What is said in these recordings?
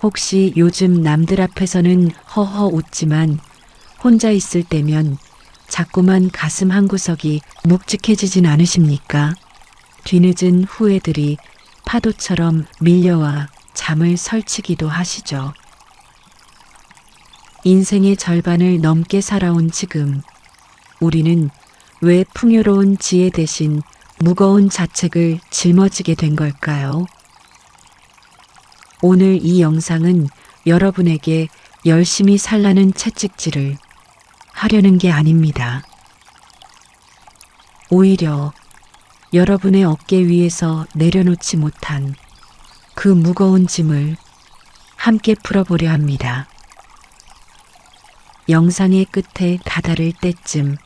혹시 요즘 남들 앞에서는 허허 웃지만 혼자 있을 때면 자꾸만 가슴 한구석이 묵직해지진 않으십니까? 뒤늦은 후회들이 파도처럼 밀려와 잠을 설치기도 하시죠. 인생의 절반을 넘게 살아온 지금, 우리는 왜 풍요로운 지혜 대신 무거운 자책을 짊어지게 된 걸까요? 오늘 이 영상은 여러분에게 열심히 살라는 채찍질을 하려는 게 아닙니다. 오히려 여러분의 어깨 위에서 내려놓지 못한 그 무거운 짐을 함께 풀어보려 합니다. 영상의 끝에 다다를 때쯤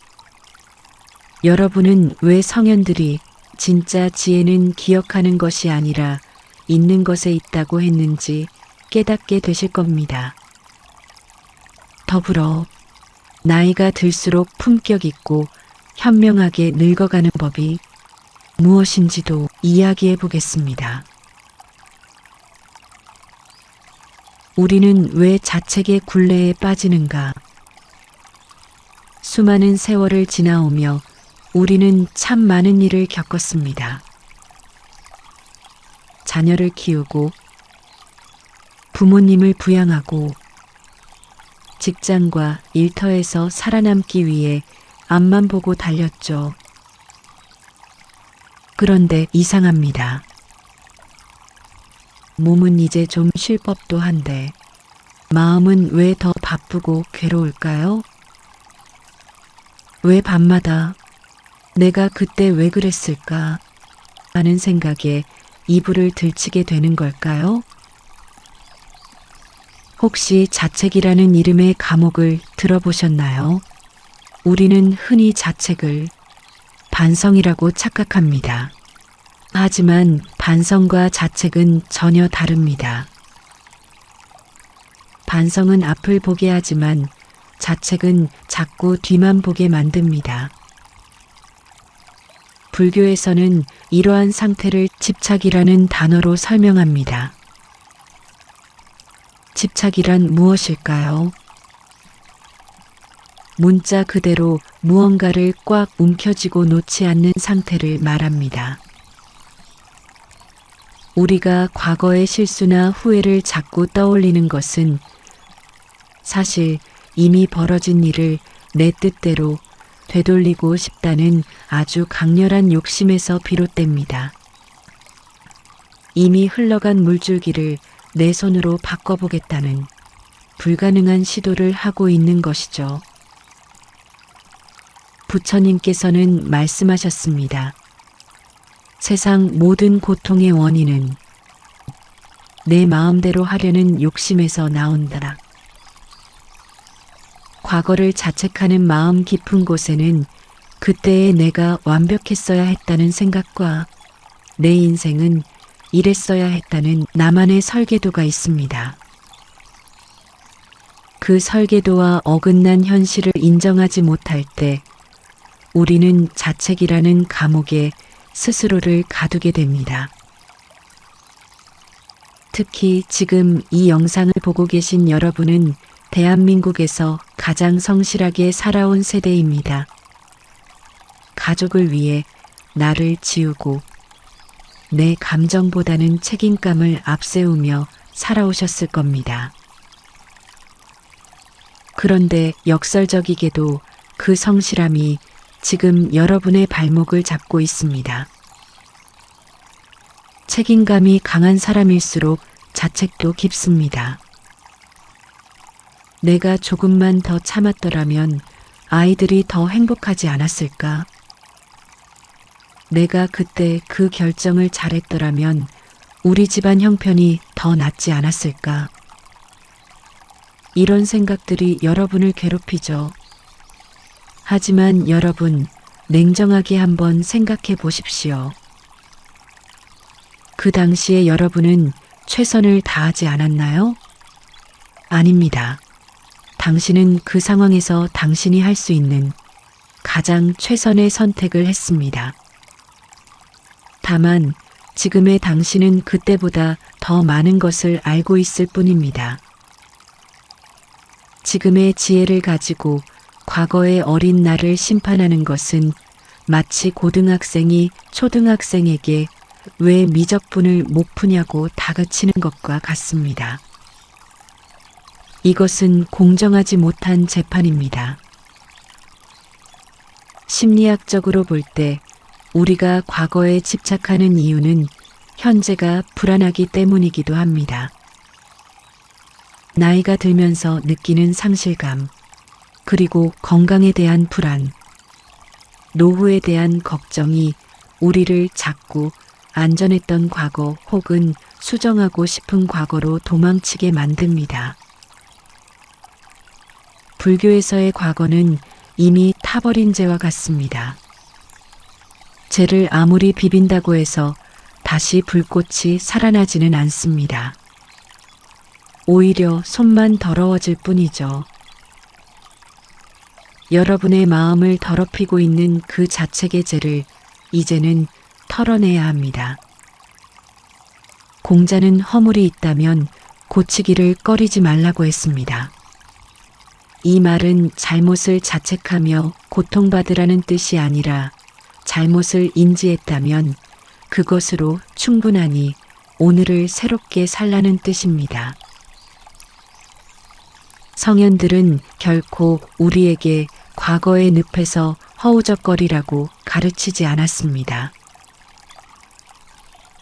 여러분은 왜 성현들이 진짜 지혜는 기억하는 것이 아니라 있는 것에 있다고 했는지 깨닫게 되실 겁니다. 더불어 나이가 들수록 품격 있고 현명하게 늙어가는 법이 무엇인지도 이야기해 보겠습니다. 우리는 왜 자책의 굴레에 빠지는가? 수많은 세월을 지나오며 우리는 참 많은 일을 겪었습니다. 자녀를 키우고 부모님을 부양하고 직장과 일터에서 살아남기 위해 앞만 보고 달렸죠. 그런데 이상합니다. 몸은 이제 좀 쉴 법도 한데 마음은 왜 더 바쁘고 괴로울까요? 왜 밤마다 내가 그때 왜 그랬을까 하는 생각에 이불을 들치게 되는 걸까요? 혹시 자책이라는 이름의 감옥을 들어보셨나요? 우리는 흔히 자책을 반성이라고 착각합니다. 하지만 반성과 자책은 전혀 다릅니다. 반성은 앞을 보게 하지만 자책은 자꾸 뒤만 보게 만듭니다. 불교에서는 이러한 상태를 집착이라는 단어로 설명합니다. 집착이란 무엇일까요? 문자 그대로 무언가를 꽉 움켜쥐고 놓지 않는 상태를 말합니다. 우리가 과거의 실수나 후회를 자꾸 떠올리는 것은 사실 이미 벌어진 일을 내 뜻대로 되돌리고 싶다는 아주 강렬한 욕심에서 비롯됩니다. 이미 흘러간 물줄기를 내 손으로 바꿔보겠다는 불가능한 시도를 하고 있는 것이죠. 부처님께서는 말씀하셨습니다. 세상 모든 고통의 원인은 내 마음대로 하려는 욕심에서 나온다. 과거를 자책하는 마음 깊은 곳에는 그때의 내가 완벽했어야 했다는 생각과 내 인생은 이랬어야 했다는 나만의 설계도가 있습니다. 그 설계도와 어긋난 현실을 인정하지 못할 때 우리는 자책이라는 감옥에 스스로를 가두게 됩니다. 특히 지금 이 영상을 보고 계신 여러분은 대한민국에서 가장 성실하게 살아온 세대입니다. 가족을 위해 나를 지우고 내 감정보다는 책임감을 앞세우며 살아오셨을 겁니다. 그런데 역설적이게도 그 성실함이 지금 여러분의 발목을 잡고 있습니다. 책임감이 강한 사람일수록 자책도 깊습니다. 내가 조금만 더 참았더라면 아이들이 더 행복하지 않았을까? 내가 그때 그 결정을 잘했더라면 우리 집안 형편이 더 낫지 않았을까? 이런 생각들이 여러분을 괴롭히죠. 하지만 여러분, 냉정하게 한번 생각해 보십시오. 그 당시에 여러분은 최선을 다하지 않았나요? 아닙니다. 당신은 그 상황에서 당신이 할 수 있는 가장 최선의 선택을 했습니다. 다만 지금의 당신은 그때보다 더 많은 것을 알고 있을 뿐입니다. 지금의 지혜를 가지고 과거의 어린 나를 심판하는 것은 마치 고등학생이 초등학생에게 왜 미적분을 못 푸냐고 다그치는 것과 같습니다. 이것은 공정하지 못한 재판입니다. 심리학적으로 볼 때 우리가 과거에 집착하는 이유는 현재가 불안하기 때문이기도 합니다. 나이가 들면서 느끼는 상실감, 그리고 건강에 대한 불안, 노후에 대한 걱정이 우리를 자꾸 안전했던 과거 혹은 수정하고 싶은 과거로 도망치게 만듭니다. 불교에서의 과거는 이미 타버린 죄와 같습니다. 죄를 아무리 비빈다고 해서 다시 불꽃이 살아나지는 않습니다. 오히려 손만 더러워질 뿐이죠. 여러분의 마음을 더럽히고 있는 그 자책의 죄를 이제는 털어내야 합니다. 공자는 허물이 있다면 고치기를 꺼리지 말라고 했습니다. 이 말은 잘못을 자책하며 고통받으라는 뜻이 아니라 잘못을 인지했다면 그것으로 충분하니 오늘을 새롭게 살라는 뜻입니다. 성현들은 결코 우리에게 과거의 늪에서 허우적거리라고 가르치지 않았습니다.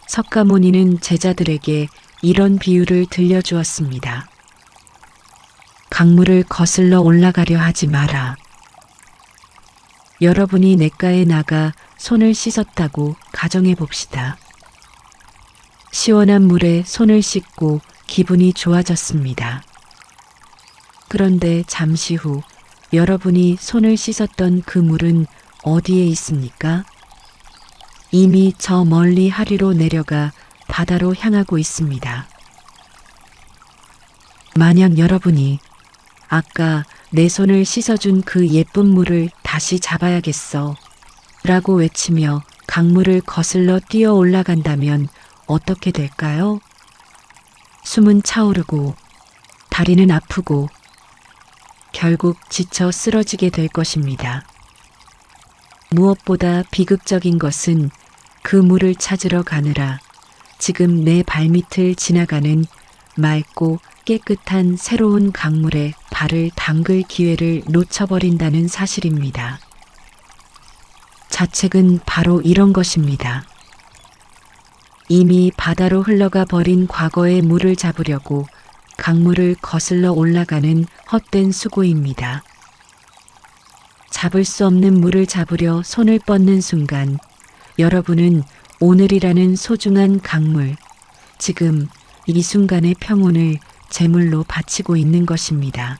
석가모니는 제자들에게 이런 비유를 들려주었습니다. 강물을 거슬러 올라가려 하지 마라. 여러분이 냇가에 나가 손을 씻었다고 가정해 봅시다. 시원한 물에 손을 씻고 기분이 좋아졌습니다. 그런데 잠시 후 여러분이 손을 씻었던 그 물은 어디에 있습니까? 이미 저 멀리 하리로 내려가 바다로 향하고 있습니다. 만약 여러분이 아까 내 손을 씻어준 그 예쁜 물을 다시 잡아야겠어 라고 외치며 강물을 거슬러 뛰어 올라간다면 어떻게 될까요? 숨은 차오르고 다리는 아프고 결국 지쳐 쓰러지게 될 것입니다. 무엇보다 비극적인 것은 그 물을 찾으러 가느라 지금 내 발밑을 지나가는 맑고 깨끗한 새로운 강물에 발을 담글 기회를 놓쳐버린다는 사실입니다. 자책은 바로 이런 것입니다. 이미 바다로 흘러가 버린 과거의 물을 잡으려고 강물을 거슬러 올라가는 헛된 수고입니다. 잡을 수 없는 물을 잡으려 손을 뻗는 순간 여러분은 오늘이라는 소중한 강물, 지금 이 순간의 평온을 제물로 바치고 있는 것입니다.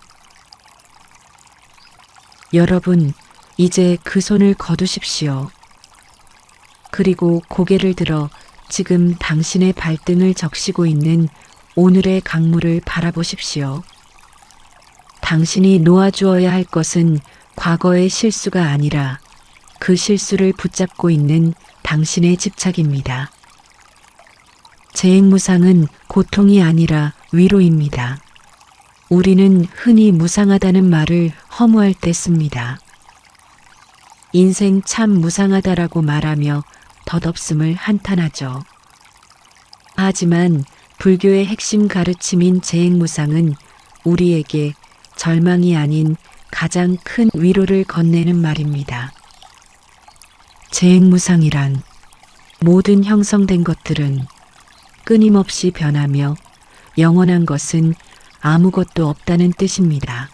여러분, 이제 그 손을 거두십시오. 그리고 고개를 들어 지금 당신의 발등을 적시고 있는 오늘의 강물을 바라보십시오. 당신이 놓아주어야 할 것은 과거의 실수가 아니라 그 실수를 붙잡고 있는 당신의 집착입니다. 재행무상은 고통이 아니라 위로입니다. 우리는 흔히 무상하다는 말을 허무할 때 씁니다. 인생 참 무상하다라고 말하며 덧없음을 한탄하죠. 하지만 불교의 핵심 가르침인 재행무상은 우리에게 절망이 아닌 가장 큰 위로를 건네는 말입니다. 재행무상이란 모든 형성된 것들은 끊임없이 변하며 영원한 것은 아무것도 없다는 뜻입니다.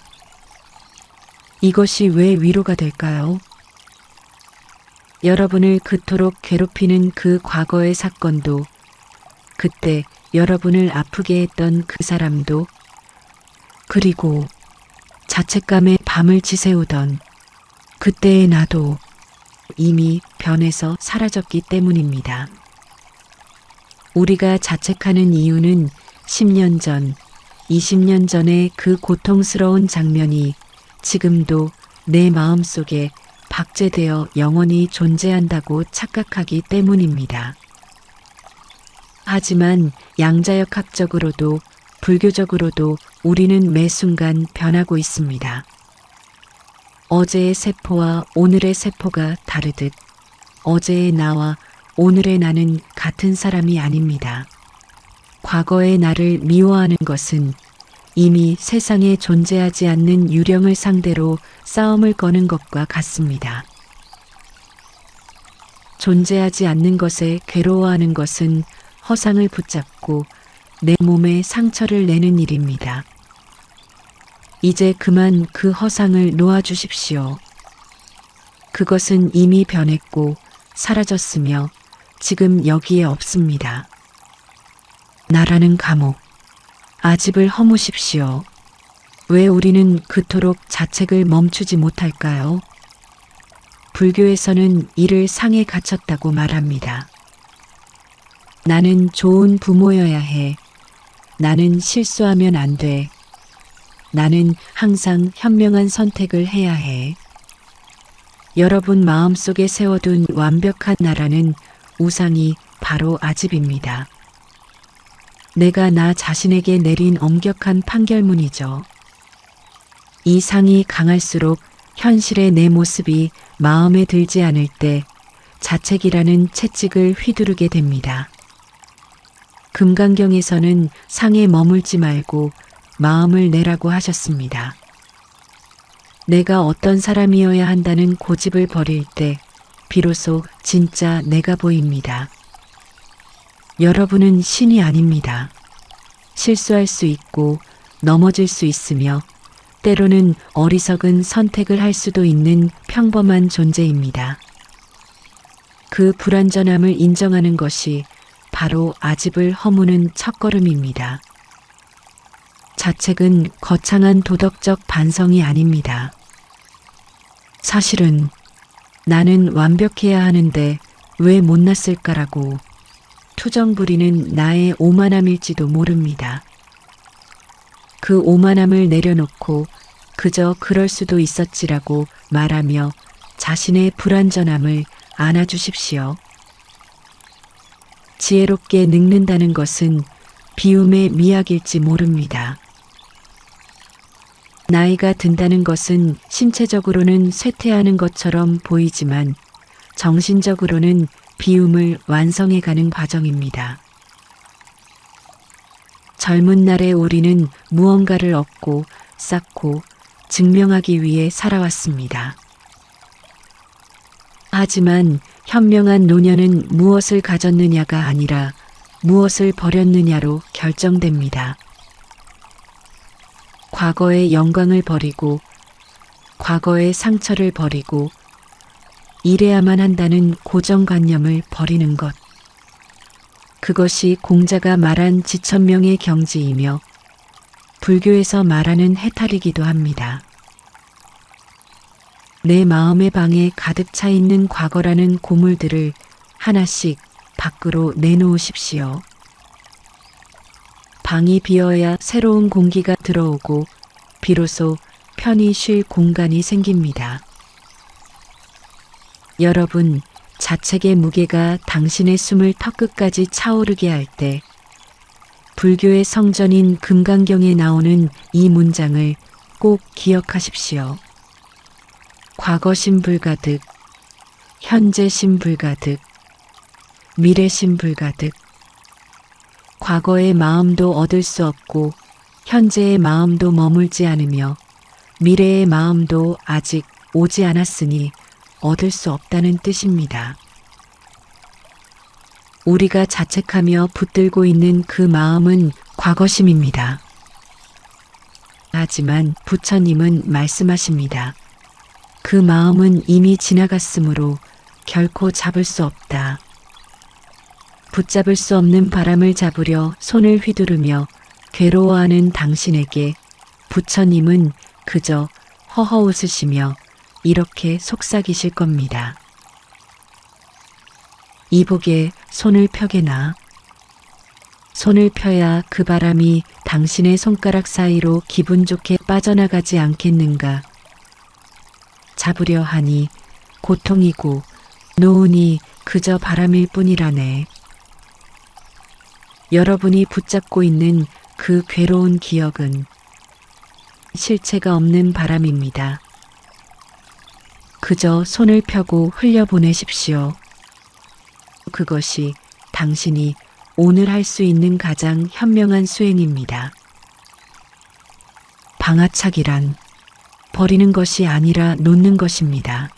이것이 왜 위로가 될까요? 여러분을 그토록 괴롭히는 그 과거의 사건도, 그때 여러분을 아프게 했던 그 사람도, 그리고 자책감에 밤을 지새우던 그때의 나도 이미 변해서 사라졌기 때문입니다. 우리가 자책하는 이유는 10년 전, 20년 전의 그 고통스러운 장면이 지금도 내 마음속에 박제되어 영원히 존재한다고 착각하기 때문입니다. 하지만 양자역학적으로도 불교적으로도 우리는 매 순간 변하고 있습니다. 어제의 세포와 오늘의 세포가 다르듯 어제의 나와 오늘의 나는 같은 사람이 아닙니다. 과거의 나를 미워하는 것은 이미 세상에 존재하지 않는 유령을 상대로 싸움을 거는 것과 같습니다. 존재하지 않는 것에 괴로워하는 것은 허상을 붙잡고 내 몸에 상처를 내는 일입니다. 이제 그만 그 허상을 놓아주십시오. 그것은 이미 변했고 사라졌으며 지금 여기에 없습니다. 나라는 감옥, 아집을 허무십시오. 왜 우리는 그토록 자책을 멈추지 못할까요? 불교에서는 이를 상에 갇혔다고 말합니다. 나는 좋은 부모여야 해. 나는 실수하면 안 돼. 나는 항상 현명한 선택을 해야 해. 여러분 마음속에 세워둔 완벽한 나라는 우상이 바로 아집입니다. 내가 나 자신에게 내린 엄격한 판결문이죠. 이 상이 강할수록 현실의 내 모습이 마음에 들지 않을 때 자책이라는 채찍을 휘두르게 됩니다. 금강경에서는 상에 머물지 말고 마음을 내라고 하셨습니다. 내가 어떤 사람이어야 한다는 고집을 버릴 때 비로소 진짜 내가 보입니다. 여러분은 신이 아닙니다. 실수할 수 있고 넘어질 수 있으며 때로는 어리석은 선택을 할 수도 있는 평범한 존재입니다. 그 불완전함을 인정하는 것이 바로 아집을 허무는 첫걸음입니다. 자책은 거창한 도덕적 반성이 아닙니다. 사실은 나는 완벽해야 하는데 왜 못났을까라고 투정 부리는 나의 오만함일지도 모릅니다. 그 오만함을 내려놓고 그저 그럴 수도 있었지라고 말하며 자신의 불완전함을 안아주십시오. 지혜롭게 늙는다는 것은 비움의 미학일지 모릅니다. 나이가 든다는 것은 신체적으로는 쇠퇴하는 것처럼 보이지만 정신적으로는 비움을 완성해가는 과정입니다. 젊은 날의 우리는 무언가를 얻고 쌓고 증명하기 위해 살아왔습니다. 하지만 현명한 노년은 무엇을 가졌느냐가 아니라 무엇을 버렸느냐로 결정됩니다. 과거의 영광을 버리고 과거의 상처를 버리고 이래야만 한다는 고정관념을 버리는 것. 그것이 공자가 말한 지천명의 경지이며 불교에서 말하는 해탈이기도 합니다. 내 마음의 방에 가득 차 있는 과거라는 고물들을 하나씩 밖으로 내놓으십시오. 방이 비어야 새로운 공기가 들어오고 비로소 편히 쉴 공간이 생깁니다. 여러분, 자책의 무게가 당신의 숨을 턱끝까지 차오르게 할 때 불교의 성전인 금강경에 나오는 이 문장을 꼭 기억하십시오. 과거심 불가득, 현재심 불가득, 미래심 불가득. 과거의 마음도 얻을 수 없고 현재의 마음도 머물지 않으며 미래의 마음도 아직 오지 않았으니 얻을 수 없다는 뜻입니다. 우리가 자책하며 붙들고 있는 그 마음은 과거심입니다. 하지만 부처님은 말씀하십니다. 그 마음은 이미 지나갔으므로 결코 잡을 수 없다. 붙잡을 수 없는 바람을 잡으려 손을 휘두르며 괴로워하는 당신에게 부처님은 그저 허허 웃으시며 이렇게 속삭이실 겁니다. 이복에 손을 펴게나. 손을 펴야 그 바람이 당신의 손가락 사이로 기분 좋게 빠져나가지 않겠는가. 잡으려 하니 고통이고 노운이 그저 바람일 뿐이라네. 여러분이 붙잡고 있는 그 괴로운 기억은 실체가 없는 바람입니다. 그저 손을 펴고 흘려보내십시오. 그것이 당신이 오늘 할 수 있는 가장 현명한 수행입니다. 방아차기란 버리는 것이 아니라 놓는 것입니다.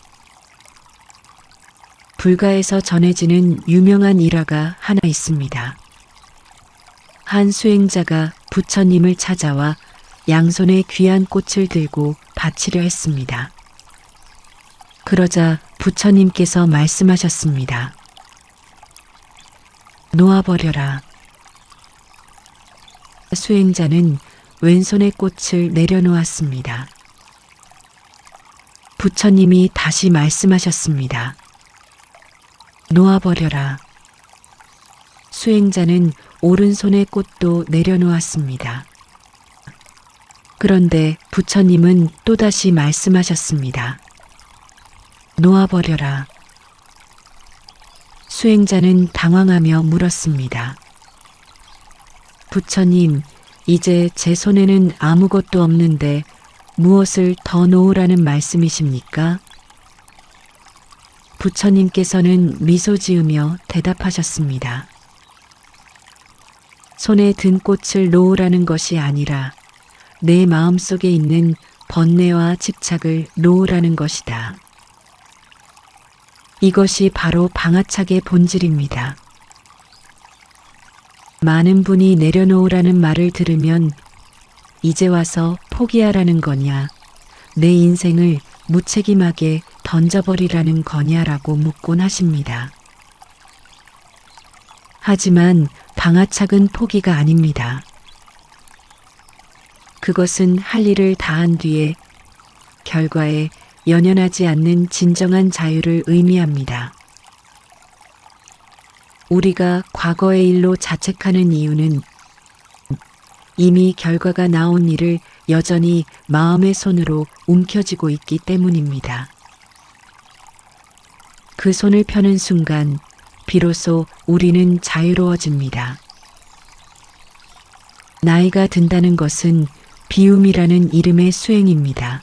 불가에서 전해지는 유명한 일화가 하나 있습니다. 한 수행자가 부처님을 찾아와 양손에 귀한 꽃을 들고 바치려 했습니다. 그러자 부처님께서 말씀하셨습니다. 놓아버려라. 수행자는 왼손에 꽃을 내려놓았습니다. 부처님이 다시 말씀하셨습니다. 놓아버려라. 수행자는 오른손의 꽃도 내려놓았습니다. 그런데 부처님은 또다시 말씀하셨습니다. 놓아버려라. 수행자는 당황하며 물었습니다. 부처님, 이제 제 손에는 아무것도 없는데 무엇을 더 놓으라는 말씀이십니까? 부처님께서는 미소 지으며 대답하셨습니다. 손에 든 꽃을 놓으라는 것이 아니라 내 마음속에 있는 번뇌와 집착을 놓으라는 것이다. 이것이 바로 방아착의 본질입니다. 많은 분이 내려놓으라는 말을 들으면 이제 와서 포기하라는 거냐, 내 인생을 무책임하게 던져버리라는 거냐라고 묻곤 하십니다. 하지만 방아착은 포기가 아닙니다. 그것은 할 일을 다한 뒤에 결과에 연연하지 않는 진정한 자유를 의미합니다. 우리가 과거의 일로 자책하는 이유는 이미 결과가 나온 일을 여전히 마음의 손으로 움켜쥐고 있기 때문입니다. 그 손을 펴는 순간 비로소 우리는 자유로워집니다. 나이가 든다는 것은 비움이라는 이름의 수행입니다.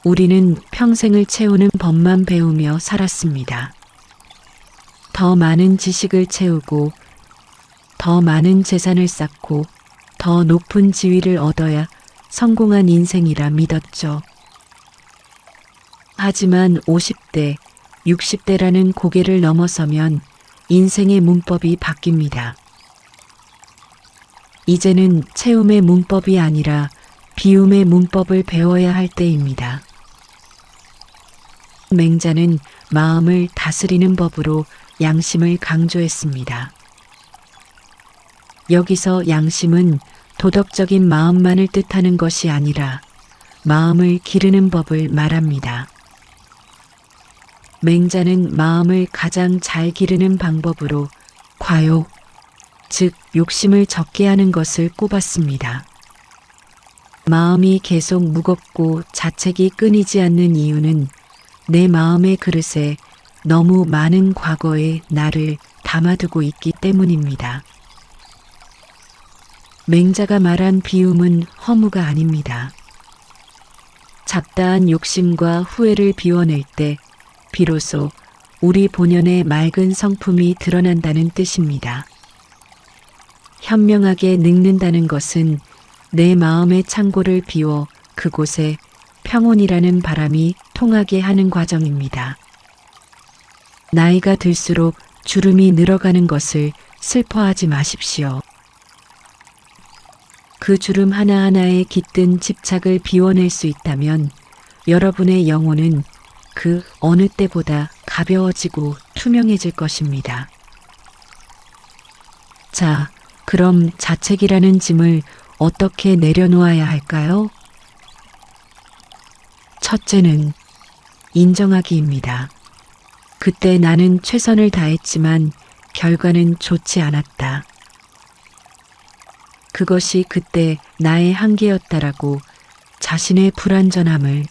우리는 평생을 채우는 법만 배우며 살았습니다. 더 많은 지식을 채우고 더 많은 재산을 쌓고 더 높은 지위를 얻어야 성공한 인생이라 믿었죠. 하지만 50대, 60대라는 고개를 넘어서면 인생의 문법이 바뀝니다. 이제는 채움의 문법이 아니라 비움의 문법을 배워야 할 때입니다. 맹자는 마음을 다스리는 법으로 양심을 강조했습니다. 여기서 양심은 도덕적인 마음만을 뜻하는 것이 아니라 마음을 기르는 법을 말합니다. 맹자는 마음을 가장 잘 기르는 방법으로 과욕, 즉 욕심을 적게 하는 것을 꼽았습니다. 마음이 계속 무겁고 자책이 끊이지 않는 이유는 내 마음의 그릇에 너무 많은 과거의 나를 담아두고 있기 때문입니다. 맹자가 말한 비움은 허무가 아닙니다. 잡다한 욕심과 후회를 비워낼 때 비로소 우리 본연의 맑은 성품이 드러난다는 뜻입니다. 현명하게 늙는다는 것은 내 마음의 창고를 비워 그곳에 평온이라는 바람이 통하게 하는 과정입니다. 나이가 들수록 주름이 늘어가는 것을 슬퍼하지 마십시오. 그 주름 하나하나에 깃든 집착을 비워낼 수 있다면 여러분의 영혼은 그 어느 때보다 가벼워지고 투명해질 것입니다. 자, 그럼 자책이라는 짐을 어떻게 내려놓아야 할까요? 첫째는 인정하기입니다. 그때 나는 최선을 다했지만 결과는 좋지 않았다. 그것이 그때 나의 한계였다라고 자신의 불완전함을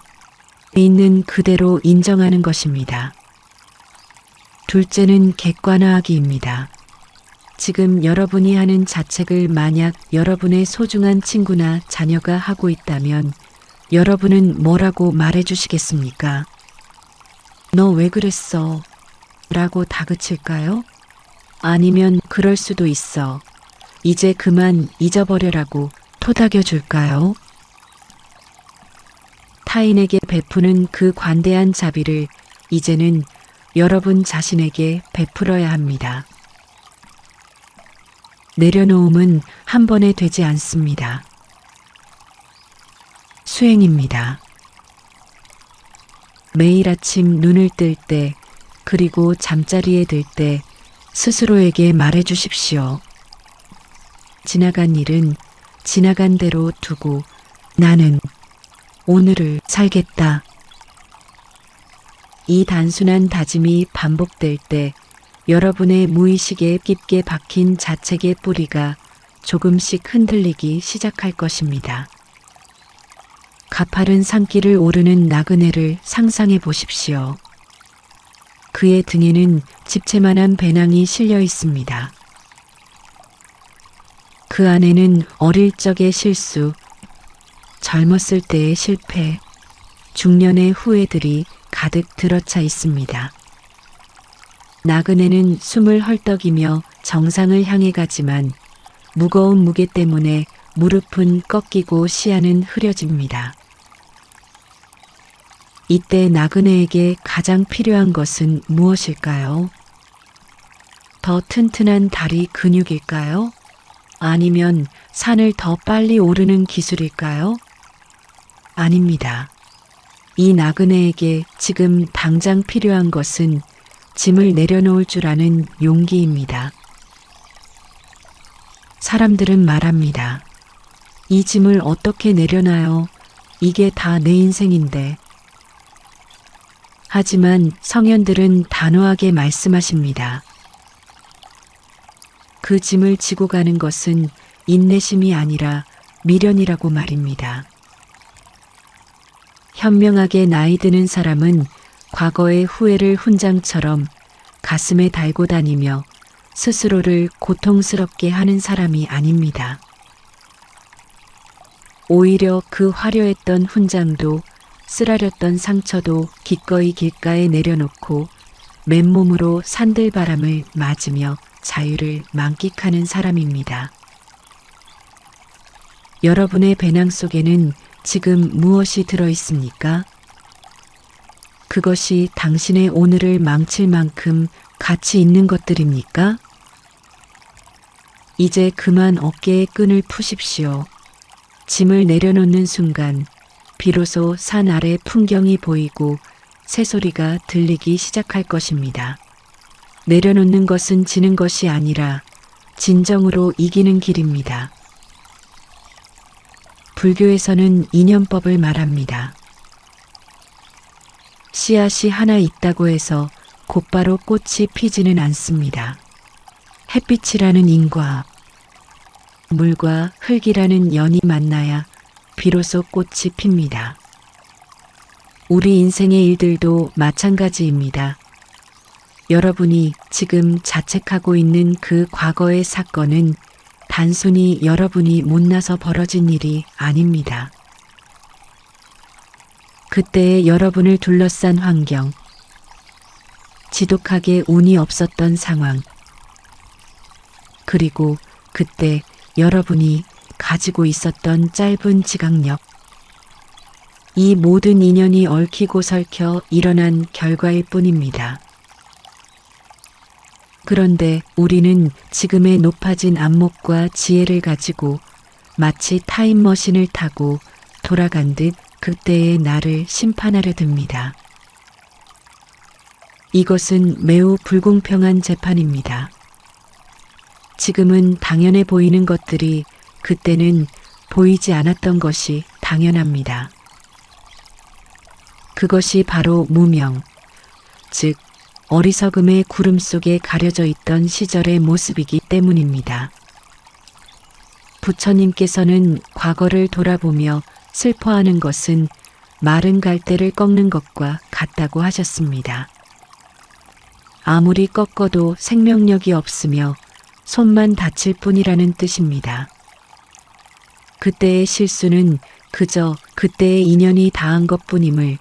있는 그대로 인정하는 것입니다. 둘째는 객관화하기입니다. 지금 여러분이 하는 자책을 만약 여러분의 소중한 친구나 자녀가 하고 있다면 여러분은 뭐라고 말해 주시겠습니까? 너 왜 그랬어? 라고 다그칠까요? 아니면 그럴 수도 있어. 이제 그만 잊어버려라고 토닥여 줄까요? 타인에게 베푸는 그 관대한 자비를 이제는 여러분 자신에게 베풀어야 합니다. 내려놓음은 한 번에 되지 않습니다. 수행입니다. 매일 아침 눈을 뜰 때, 그리고 잠자리에 들 때 스스로에게 말해 주십시오. 지나간 일은 지나간 대로 두고 나는 오늘을 살겠다. 이 단순한 다짐이 반복될 때 여러분의 무의식에 깊게 박힌 자책의 뿌리가 조금씩 흔들리기 시작할 것입니다. 가파른 산길을 오르는 나그네를 상상해 보십시오. 그의 등에는 집채만한 배낭이 실려 있습니다. 그 안에는 어릴 적의 실수, 젊었을 때의 실패, 중년의 후회들이 가득 들어차 있습니다. 나그네는 숨을 헐떡이며 정상을 향해 가지만 무거운 무게 때문에 무릎은 꺾이고 시야는 흐려집니다. 이때 나그네에게 가장 필요한 것은 무엇일까요? 더 튼튼한 다리 근육일까요? 아니면 산을 더 빨리 오르는 기술일까요? 아닙니다. 이 나그네에게 지금 당장 필요한 것은 짐을 내려놓을 줄 아는 용기입니다. 사람들은 말합니다. 이 짐을 어떻게 내려놔요? 이게 다 내 인생인데. 하지만 성현들은 단호하게 말씀하십니다. 그 짐을 지고 가는 것은 인내심이 아니라 미련이라고 말입니다. 현명하게 나이 드는 사람은 과거의 후회를 훈장처럼 가슴에 달고 다니며 스스로를 고통스럽게 하는 사람이 아닙니다. 오히려 그 화려했던 훈장도 쓰라렸던 상처도 기꺼이 길가에 내려놓고 맨몸으로 산들바람을 맞으며 자유를 만끽하는 사람입니다. 여러분의 배낭 속에는 지금 무엇이 들어 있습니까? 그것이 당신의 오늘을 망칠 만큼 가치 있는 것들입니까? 이제 그만 어깨의 끈을 푸십시오. 짐을 내려놓는 순간 비로소 산 아래 풍경이 보이고 새소리가 들리기 시작할 것입니다. 내려놓는 것은 지는 것이 아니라 진정으로 이기는 길입니다. 불교에서는 인연법을 말합니다. 씨앗이 하나 있다고 해서 곧바로 꽃이 피지는 않습니다. 햇빛이라는 인과 물과 흙이라는 연이 만나야 비로소 꽃이 핍니다. 우리 인생의 일들도 마찬가지입니다. 여러분이 지금 자책하고 있는 그 과거의 사건은 단순히 여러분이 못나서 벌어진 일이 아닙니다. 그때의 여러분을 둘러싼 환경, 지독하게 운이 없었던 상황, 그리고 그때 여러분이 가지고 있었던 짧은 지각력, 이 모든 인연이 얽히고 설켜 일어난 결과일 뿐입니다. 그런데 우리는 지금의 높아진 안목과 지혜를 가지고 마치 타임머신을 타고 돌아간 듯 그때의 나를 심판하려 듭니다. 이것은 매우 불공평한 재판입니다. 지금은 당연해 보이는 것들이 그때는 보이지 않았던 것이 당연합니다. 그것이 바로 무명, 즉 어리석음의 구름 속에 가려져 있던 시절의 모습이기 때문입니다. 부처님께서는 과거를 돌아보며 슬퍼하는 것은 마른 갈대를 꺾는 것과 같다고 하셨습니다. 아무리 꺾어도 생명력이 없으며 손만 다칠 뿐이라는 뜻입니다. 그때의 실수는 그저 그때의 인연이 닿은 것뿐임을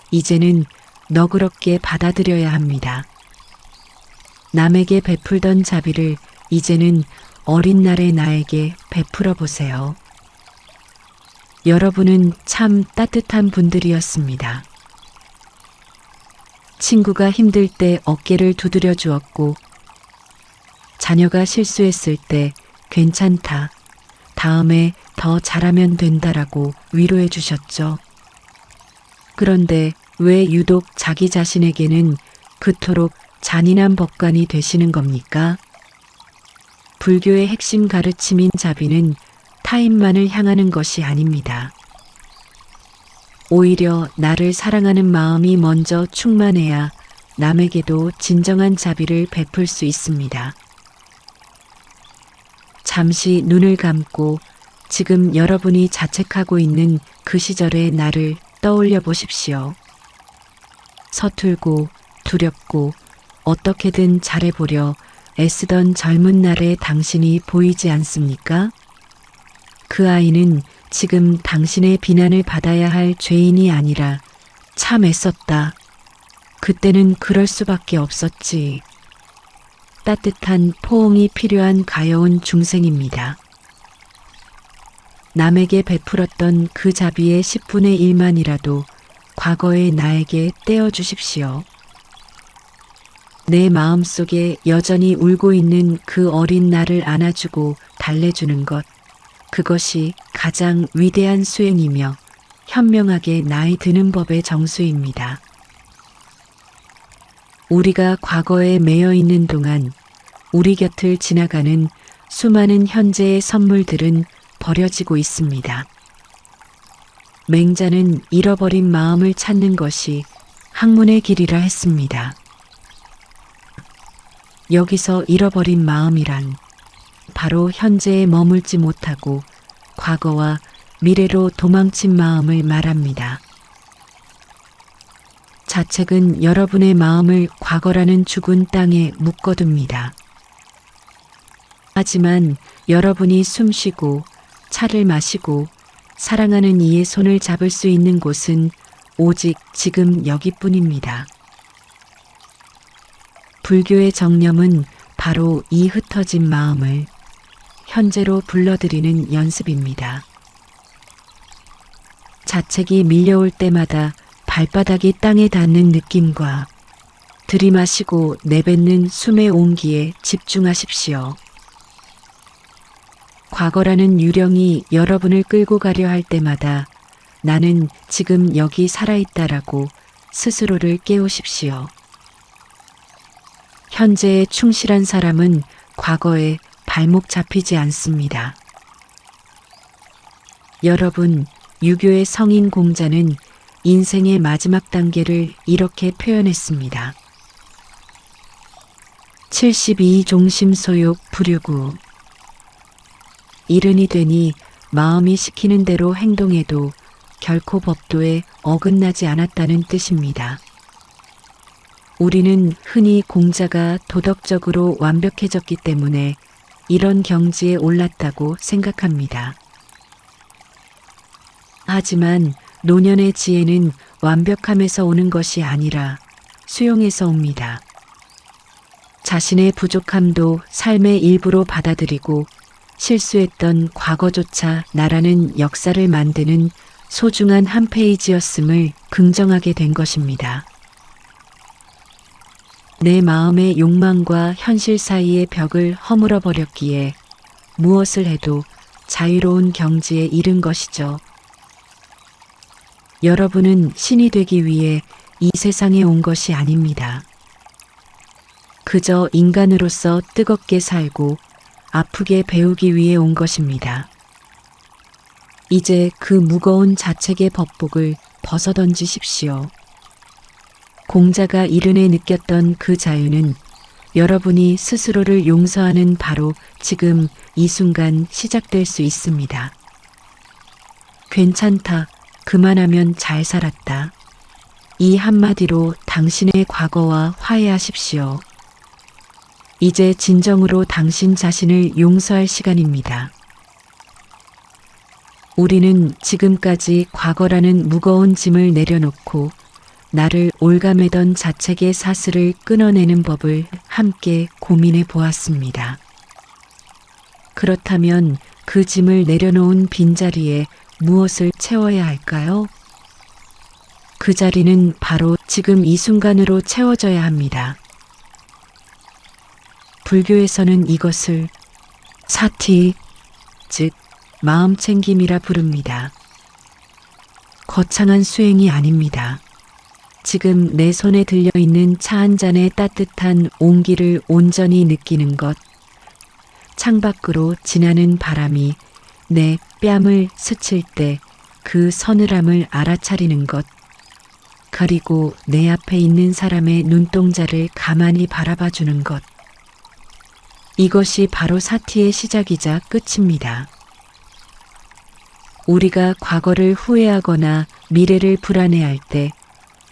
이제는 너그럽게 받아들여야 합니다. 남에게 베풀던 자비를 이제는 어린 날의 나에게 베풀어 보세요. 여러분은 참 따뜻한 분들이었습니다. 친구가 힘들 때 어깨를 두드려 주었고, 자녀가 실수했을 때 괜찮다, 다음에 더 잘하면 된다라고 위로해 주셨죠. 그런데 왜 유독 자기 자신에게는 그토록 잔인한 법관이 되시는 겁니까? 불교의 핵심 가르침인 자비는 타인만을 향하는 것이 아닙니다. 오히려 나를 사랑하는 마음이 먼저 충만해야 남에게도 진정한 자비를 베풀 수 있습니다. 잠시 눈을 감고 지금 여러분이 자책하고 있는 그 시절의 나를 떠올려 보십시오. 서툴고 두렵고 어떻게든 잘해보려 애쓰던 젊은 날의 당신이 보이지 않습니까? 그 아이는 지금 당신의 비난을 받아야 할 죄인이 아니라 참 애썼다. 그때는 그럴 수밖에 없었지. 따뜻한 포옹이 필요한 가여운 중생입니다. 남에게 베풀었던 그 자비의 10분의 1만이라도 과거의 나에게 떼어주십시오. 내 마음속에 여전히 울고 있는 그 어린 나를 안아주고 달래주는 것, 그것이 가장 위대한 수행이며 현명하게 나이 드는 법의 정수입니다. 우리가 과거에 매여 있는 동안 우리 곁을 지나가는 수많은 현재의 선물들은 버려지고 있습니다. 맹자는 잃어버린 마음을 찾는 것이 학문의 길이라 했습니다. 여기서 잃어버린 마음이란 바로 현재에 머물지 못하고 과거와 미래로 도망친 마음을 말합니다. 자책은 여러분의 마음을 과거라는 죽은 땅에 묶어둡니다. 하지만 여러분이 숨쉬고 차를 마시고 사랑하는 이의 손을 잡을 수 있는 곳은 오직 지금 여기뿐입니다. 불교의 정념은 바로 이 흩어진 마음을 현재로 불러들이는 연습입니다. 자책이 밀려올 때마다 발바닥이 땅에 닿는 느낌과 들이마시고 내뱉는 숨의 온기에 집중하십시오. 과거라는 유령이 여러분을 끌고 가려 할 때마다 나는 지금 여기 살아있다라고 스스로를 깨우십시오. 현재에 충실한 사람은 과거에 발목 잡히지 않습니다. 여러분, 유교의 성인 공자는 인생의 마지막 단계를 이렇게 표현했습니다. 72 종심소욕 불유구. 이른이 되니 마음이 시키는 대로 행동해도 결코 법도에 어긋나지 않았다는 뜻입니다. 우리는 흔히 공자가 도덕적으로 완벽해졌기 때문에 이런 경지에 올랐다고 생각합니다. 하지만 노년의 지혜는 완벽함에서 오는 것이 아니라 수용에서 옵니다. 자신의 부족함도 삶의 일부로 받아들이고 실수했던 과거조차 나라는 역사를 만드는 소중한 한 페이지였음을 긍정하게 된 것입니다. 내 마음의 욕망과 현실 사이의 벽을 허물어 버렸기에 무엇을 해도 자유로운 경지에 이른 것이죠. 여러분은 신이 되기 위해 이 세상에 온 것이 아닙니다. 그저 인간으로서 뜨겁게 살고 아프게 배우기 위해 온 것입니다. 이제 그 무거운 자책의 법복을 벗어던지십시오. 공자가 이른에 느꼈던 그 자유는 여러분이 스스로를 용서하는 바로 지금 이 순간 시작될 수 있습니다. 괜찮다. 그만하면 잘 살았다. 이 한마디로 당신의 과거와 화해하십시오. 이제 진정으로 당신 자신을 용서할 시간입니다. 우리는 지금까지 과거라는 무거운 짐을 내려놓고 나를 올가매던 자책의 사슬을 끊어내는 법을 함께 고민해 보았습니다. 그렇다면 그 짐을 내려놓은 빈자리에 무엇을 채워야 할까요? 그 자리는 바로 지금 이 순간으로 채워져야 합니다. 불교에서는 이것을 사티, 즉 마음 챙김이라 부릅니다. 거창한 수행이 아닙니다. 지금 내 손에 들려있는 차 한 잔의 따뜻한 온기를 온전히 느끼는 것, 창밖으로 지나는 바람이 내 뺨을 스칠 때 그 서늘함을 알아차리는 것, 그리고 내 앞에 있는 사람의 눈동자를 가만히 바라봐주는 것. 이것이 바로 사티의 시작이자 끝입니다. 우리가 과거를 후회하거나 미래를 불안해할 때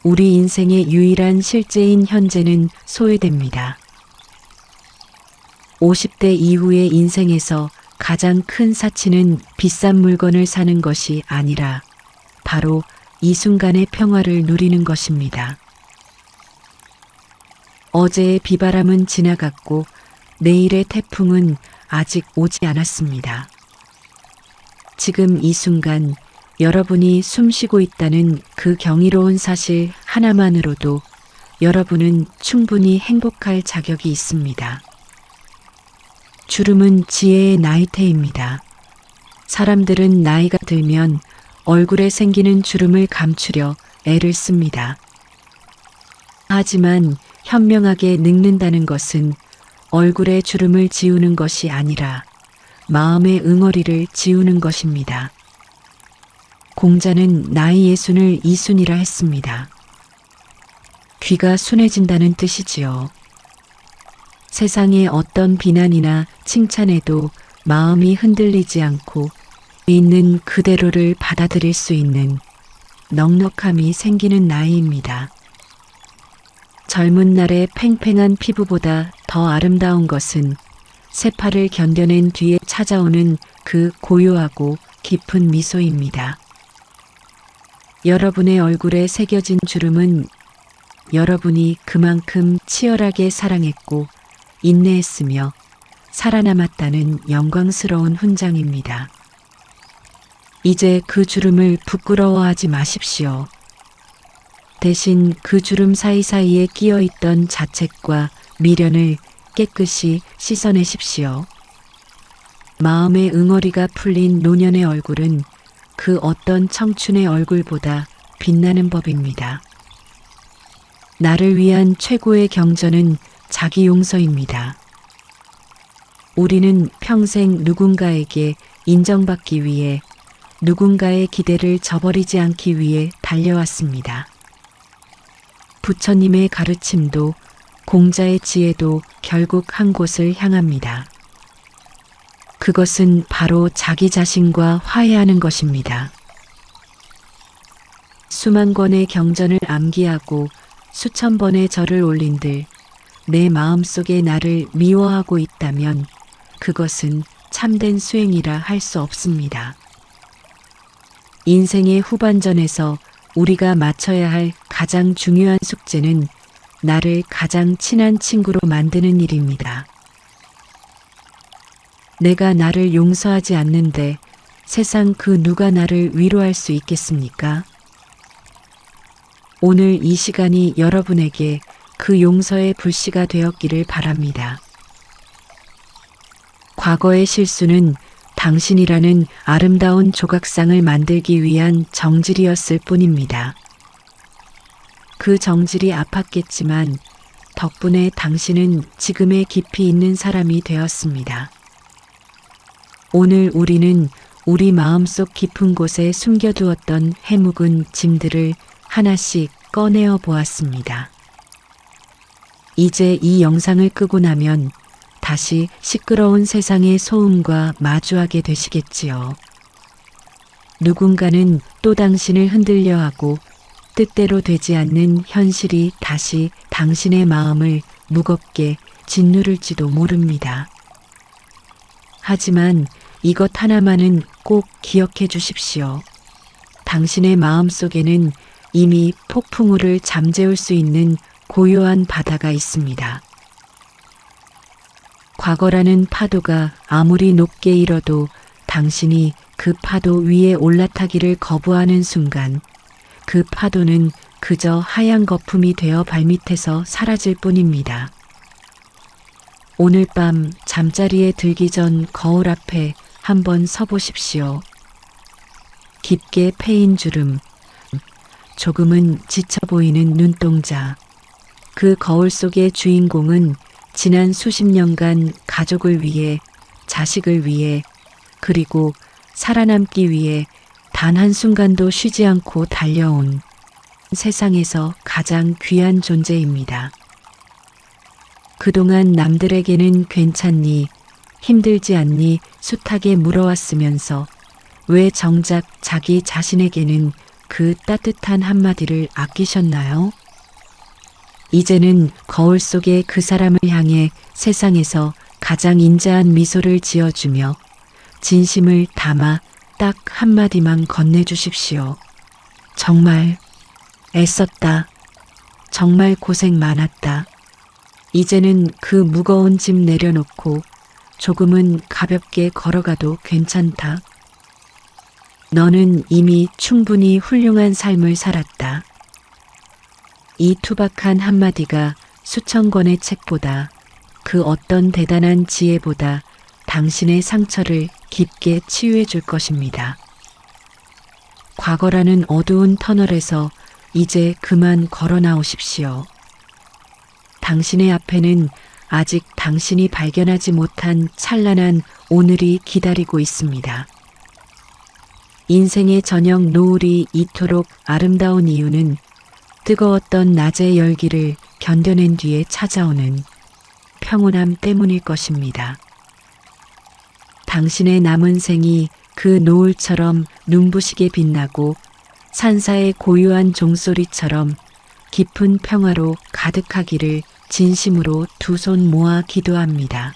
우리 인생의 유일한 실제인 현재는 소외됩니다. 50대 이후의 인생에서 가장 큰 사치는 비싼 물건을 사는 것이 아니라 바로 이 순간의 평화를 누리는 것입니다. 어제의 비바람은 지나갔고 내일의 태풍은 아직 오지 않았습니다. 지금 이 순간 여러분이 숨쉬고 있다는 그 경이로운 사실 하나만으로도 여러분은 충분히 행복할 자격이 있습니다. 주름은 지혜의 나이테입니다. 사람들은 나이가 들면 얼굴에 생기는 주름을 감추려 애를 씁니다. 하지만 현명하게 늙는다는 것은 얼굴의 주름을 지우는 것이 아니라 마음의 응어리를 지우는 것입니다. 공자는 나이 예순을 이순이라 했습니다. 귀가 순해진다는 뜻이지요. 세상의 어떤 비난이나 칭찬에도 마음이 흔들리지 않고 있는 그대로를 받아들일 수 있는 넉넉함이 생기는 나이입니다. 젊은 날의 팽팽한 피부보다 더 아름다운 것은 세파를 견뎌낸 뒤에 찾아오는 그 고요하고 깊은 미소입니다. 여러분의 얼굴에 새겨진 주름은 여러분이 그만큼 치열하게 사랑했고 인내했으며 살아남았다는 영광스러운 훈장입니다. 이제 그 주름을 부끄러워하지 마십시오. 대신 그 주름 사이사이에 끼어있던 자책과 미련을 깨끗이 씻어내십시오. 마음의 응어리가 풀린 노년의 얼굴은 그 어떤 청춘의 얼굴보다 빛나는 법입니다. 나를 위한 최고의 경전은 자기 용서입니다. 우리는 평생 누군가에게 인정받기 위해 누군가의 기대를 저버리지 않기 위해 달려왔습니다. 부처님의 가르침도 공자의 지혜도 결국 한 곳을 향합니다. 그것은 바로 자기 자신과 화해하는 것입니다. 수만 권의 경전을 암기하고 수천 번의 절을 올린들 내 마음속에 나를 미워하고 있다면 그것은 참된 수행이라 할 수 없습니다. 인생의 후반전에서 우리가 마쳐야 할 가장 중요한 숙제는 나를 가장 친한 친구로 만드는 일입니다. 내가 나를 용서하지 않는데 세상 그 누가 나를 위로할 수 있겠습니까? 오늘 이 시간이 여러분에게 그 용서의 불씨가 되었기를 바랍니다. 과거의 실수는 당신이라는 아름다운 조각상을 만들기 위한 정질이었을 뿐입니다. 그 정질이 아팠겠지만 덕분에 당신은 지금의 깊이 있는 사람이 되었습니다. 오늘 우리는 우리 마음속 깊은 곳에 숨겨두었던 해묵은 짐들을 하나씩 꺼내어 보았습니다. 이제 이 영상을 끄고 나면 다시 시끄러운 세상의 소음과 마주하게 되시겠지요. 누군가는 또 당신을 흔들려 하고 뜻대로 되지 않는 현실이 다시 당신의 마음을 무겁게 짓누를지도 모릅니다. 하지만 이것 하나만은 꼭 기억해 주십시오. 당신의 마음속에는 이미 폭풍우를 잠재울 수 있는 고요한 바다가 있습니다. 과거라는 파도가 아무리 높게 일어도 당신이 그 파도 위에 올라타기를 거부하는 순간 그 파도는 그저 하얀 거품이 되어 발밑에서 사라질 뿐입니다. 오늘 밤 잠자리에 들기 전 거울 앞에 한번 서보십시오. 깊게 패인 주름, 조금은 지쳐 보이는 눈동자. 그 거울 속의 주인공은 지난 수십 년간 가족을 위해, 자식을 위해, 그리고 살아남기 위해 단 한순간도 쉬지 않고 달려온 세상에서 가장 귀한 존재입니다. 그동안 남들에게는 괜찮니, 힘들지 않니 숱하게 물어왔으면서 왜 정작 자기 자신에게는 그 따뜻한 한마디를 아끼셨나요? 이제는 거울 속의 그 사람을 향해 세상에서 가장 인자한 미소를 지어주며 진심을 담아 딱 한마디만 건네주십시오. 정말 애썼다. 정말 고생 많았다. 이제는 그 무거운 짐 내려놓고 조금은 가볍게 걸어가도 괜찮다. 너는 이미 충분히 훌륭한 삶을 살았다. 이 투박한 한마디가 수천 권의 책보다 그 어떤 대단한 지혜보다 당신의 상처를 깊게 치유해 줄 것입니다. 과거라는 어두운 터널에서 이제 그만 걸어 나오십시오. 당신의 앞에는 아직 당신이 발견하지 못한 찬란한 오늘이 기다리고 있습니다. 인생의 저녁 노을이 이토록 아름다운 이유는 뜨거웠던 낮의 열기를 견뎌낸 뒤에 찾아오는 평온함 때문일 것입니다. 당신의 남은 생이 그 노을처럼 눈부시게 빛나고 산사의 고요한 종소리처럼 깊은 평화로 가득하기를 진심으로 두 손 모아 기도합니다.